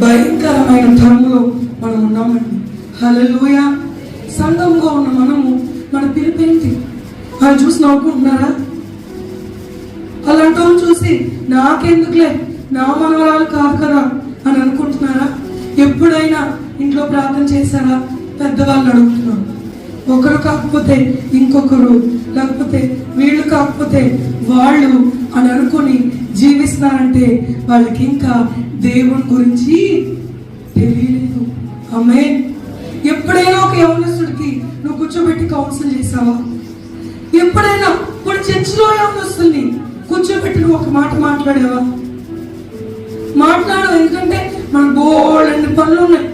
భయంకరమైన తరంలో మనం ఉన్నామండి. హల్లెలూయా. సంఘంగా ఉన్న మనము మన పిలిపేంటి? వాళ్ళు చూసి నవ్వుకుంటున్నారా? అలాంటి వాళ్ళు చూసి నాకెందుకులే, నా మనవరాలు కాదు కదా అని అనుకుంటున్నారా? ఎప్పుడైనా ఇంట్లో ప్రార్థన చేశారా? పెద్దవాళ్ళు అడుగుతున్నారు. ఒకరు కాకపోతే ఇంకొకరు, లేకపోతే వీళ్ళు కాకపోతే వాళ్ళు అని అనుకుని జీవిస్తున్నారంటే వాళ్ళకి ఇంకా దేవుని గురించి తెలియలేదు. ఆమేన్. ఎప్పుడైనా ఒక యవనస్తుడికి నువ్వు కూర్చోబెట్టి కౌన్సిల్ చేసావా? ఎప్పుడైనా ఇప్పుడు చర్చిలో యవనస్తుల్ని కూర్చోబెట్టి నువ్వు ఒక మాట మాట్లాడావా? మాట్లాడవు. ఎందుకంటే మన బోల్డ్ పనులు ఉన్నాయి.